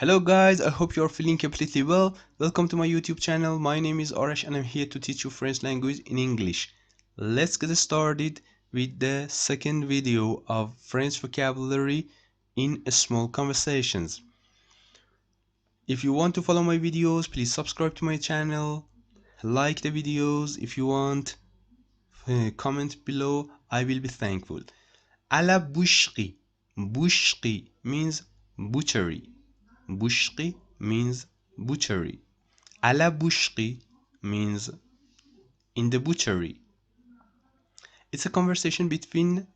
Hello guys, I hope you're feeling completely well. Welcome to my YouTube channel. My name is Arash and I'm here to teach you French language in English. Let's get started with the second video of French vocabulary in small conversations. If you want to follow my videos, please subscribe to my channel, like the videos if you want, comment below, I will be thankful. À la boucherie. Boucherie means butchery. Boucherie means butchery. À la boucherie means in the butchery. It's a conversation between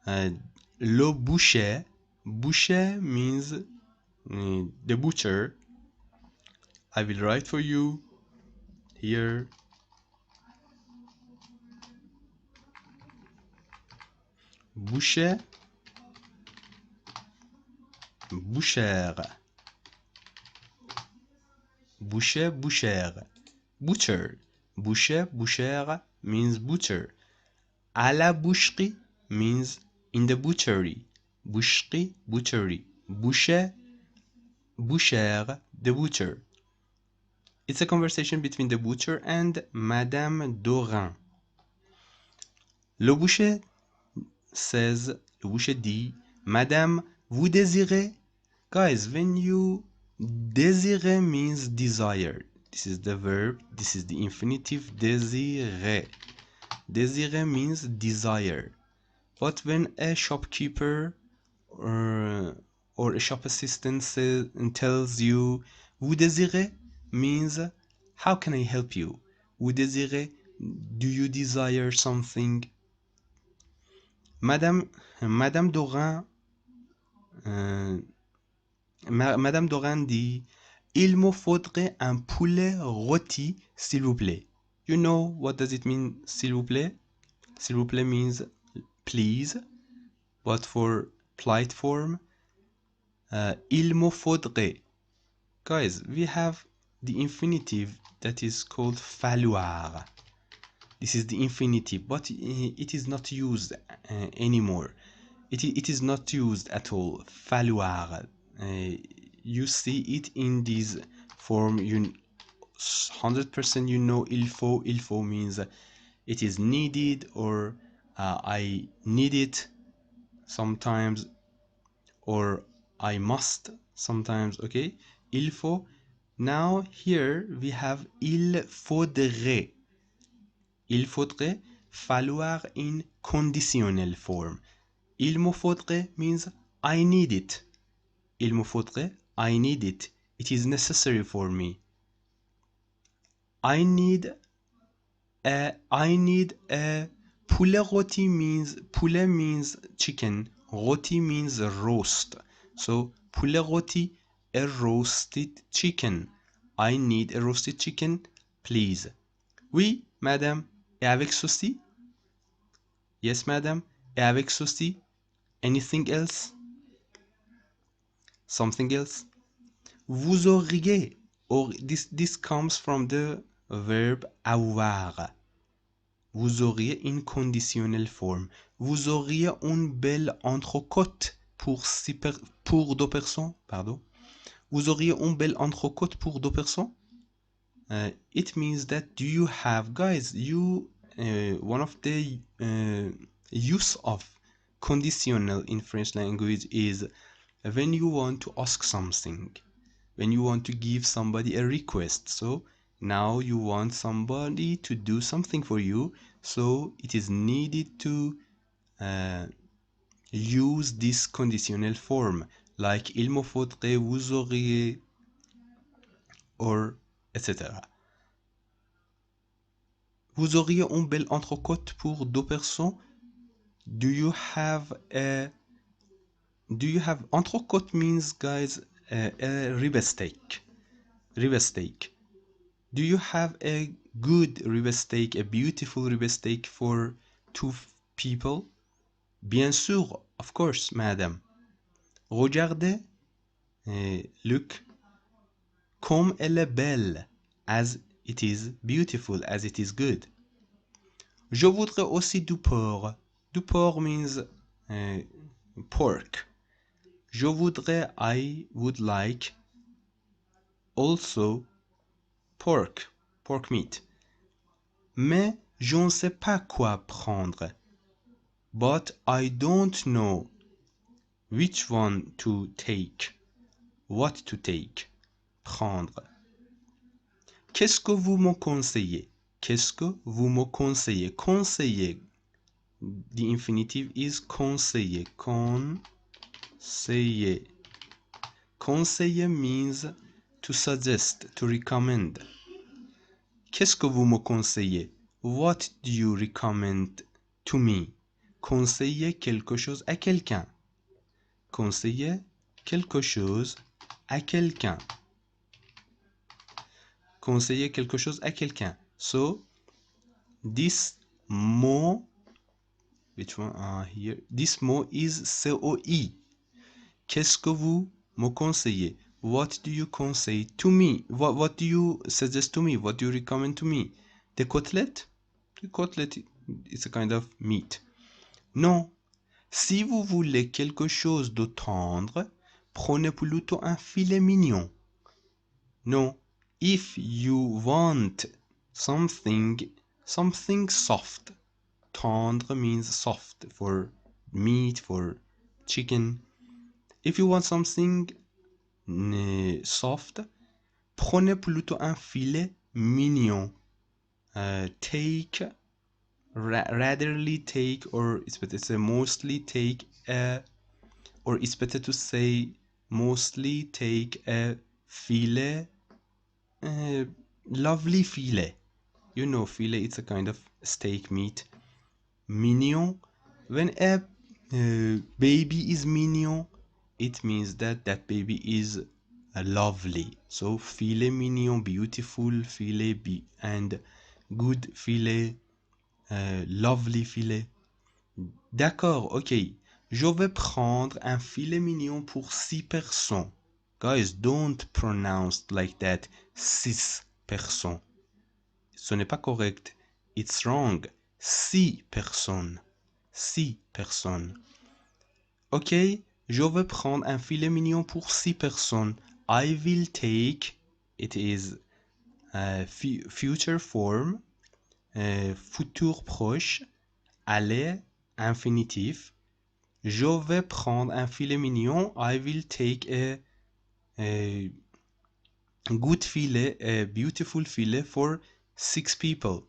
le boucher. Boucher means the butcher. I will write for you here. Boucher, boucher, boucher, boucher, butcher. Boucher, boucher means butcher. À la boucherie means in the butchery. Boucherie, butchery. Boucher, boucher, the butcher. It's a conversation between the butcher and Madame Dorin. Le boucher says, le boucher dit, Madame, vous désirez? Guys, when you désirer means desire. This is the verb, this is the infinitive désirer. Désirer means desire. But when a shopkeeper or a shop assistant says and tells you, vous désirez means, how can I help you? Vous désirez, do you desire something? Madame Dorin, Madame Dorin dit, il me faudrait un poulet rôti, s'il vous plaît. You know what does it mean, s'il vous plaît? S'il vous plaît means please, but for polite form, il me faudrait. Guys, we have the infinitive that is called falloir. This is the infinitive, but it is not used anymore. It is not used at all. Falloir. You see it in this form. You 100% you know il faut. Il faut means it is needed, or I need it sometimes, or I must sometimes. Okay, il faut. Now here we have il faudrait. Il faudrait, falloir in conditional form. Il me faudrait means I need it. Il me faudrait, I need it. It is necessary for me. I need a poulet rôti means, poulet means chicken, rôti means roast. So poulet rôti, a roasted chicken. I need a roasted chicken, please. Oui, madame. Et avec ceci? Yes, madame. Et avec ceci? Anything else? Something else? Vous auriez, or this comes from the verb avoir. Vous auriez in conditional form. Vous auriez une belle entrecôte pour deux personnes. Pardon. Vous auriez une belle entrecôte pour deux personnes. It means that do you have, guys, one of the use of conditional in French language is when you want to ask something, when you want to give somebody a request. So now you want somebody to do something for you, so it is needed to use this conditional form, like il me faudrait, vous auriez, or etc. Vous auriez une belle entrecôte pour deux personnes? Do you have entrecôte means, guys, a rib steak. Rib steak. Do you have a good rib steak, a beautiful rib steak for two people? Bien sûr, of course, madame. Regardez, look, comme elle est belle, as it is beautiful, as it is good. Je voudrais aussi du porc. Du porc means pork. Je voudrais, I would like Also pork meat. Mais je ne sais pas quoi prendre. But I don't know which one to take. What to take. Prendre. Qu'est-ce que vous me conseillez? Qu'est-ce que vous me conseillez? Conseiller. The infinitive is conseiller. Conseiller. Conseiller means to suggest, to recommend. Qu'est-ce que vous me conseillez? What do you recommend to me? Conseiller quelque chose à quelqu'un. Conseiller quelque chose à quelqu'un. Conseiller quelque chose à quelqu'un. So, this mot, which one? Here. This mot is COI. Qu'est-ce que vous me conseillez? What do you conseil to me? What do you suggest to me? What do you recommend to me? The côtelette? The côtelette is a kind of meat. Non. Si vous voulez quelque chose de tendre, prenez plutôt un filet mignon. No. If you want something soft. Tendre means soft for meat, for chicken. If you want something soft, prenez plutôt un filet mignon. Take, ratherly take, or it's better to say mostly take a, or it's better to say mostly take a filet, lovely filet. You know, filet, it's a kind of steak meat. Mignon. When a baby is mignon, it means that that baby is lovely. So filet mignon, beautiful filet, and good filet, lovely filet. D'accord, ok. Je vais prendre un filet mignon pour 6 personnes. Guys, don't pronounce like that. 6 personnes. Ce n'est pas correct. It's wrong. 6 personnes. 6 personnes. Ok, je vais prendre un filet mignon pour 6 personnes. I will take, it is future form, futur proche, aller, infinitif. Je vais prendre un filet mignon. I will take a good filet, a beautiful filet for 6 people.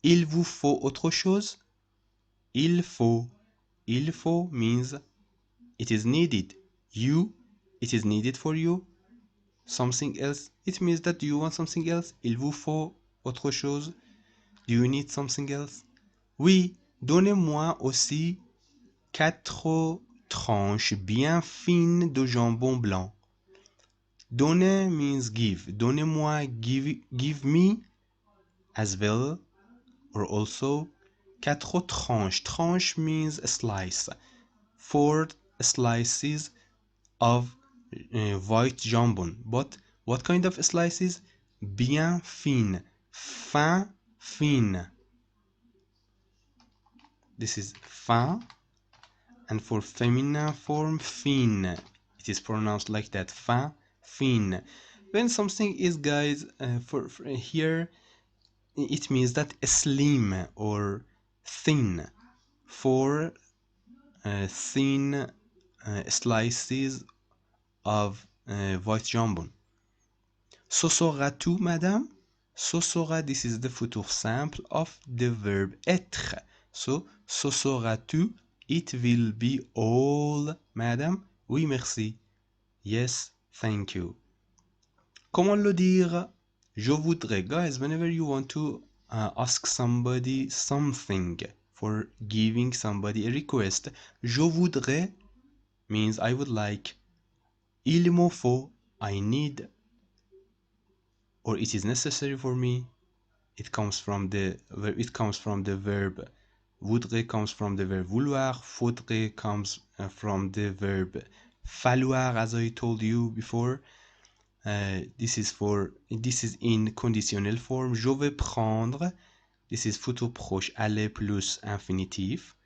Il vous faut autre chose? Il faut. Il faut means it is needed. You, it is needed for you. Something else, it means that you want something else. Il vous faut autre chose. Do you need something else? Oui, donnez-moi aussi 4 tranches bien fines de jambon blanc. Donner means give. Donnez-moi, give me as well, or also 4 tranches. Tranche means a slice. 4 slices of white jambon. But what kind of slices? Bien fine. Fin, fine. This is fin. And for feminine form, fine. It is pronounced like that. Fin, fine. When something is, guys, for here, it means that slim or thin. For thin slices of white jambon. Ce sera tout, madame? Ce sera, this is the futur simple of the verb être. So, ce sera tout, it will be all, madame? Oui, merci. Yes, thank you. Comment le dire? Je voudrais, guys, whenever you want to ask somebody something, for giving somebody a request, je voudrais means I would like. Il me faut, I need, or it is necessary for me. It comes from the verb. Voudrait comes from the verb vouloir. Faudrait comes from the verb falloir, as I told you before. This is in conditionnel form. Je vais prendre. This is futur proche, aller plus infinitif.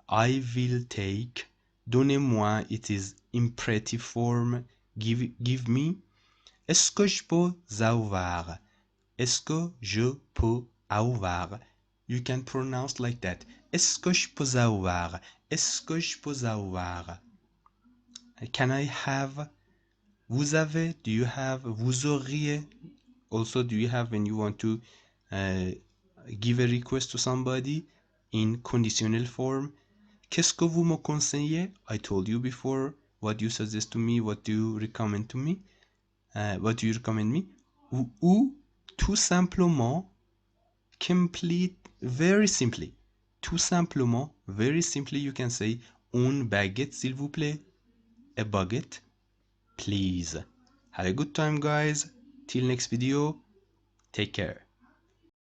I will take. Donnez-moi. It is imperative form. Give me. Est-ce que je peux avoir? Est-ce que je peux avoir? You can pronounce like that. Est-ce que je peux avoir? Est-ce que je peux avoir? Can I have? Vous avez? Do you have? Vous auriez? Also, do you have when you want to give a request to somebody in conditional form? Qu'est-ce que vous me conseillez? I told you before what you suggest to me, what do you recommend to me, what do you recommend me? Ou tout simplement, complete, very simply, tout simplement, very simply, you can say une baguette, s'il vous plaît, a baguette, please. Have a good time, guys. Till next video. Take care.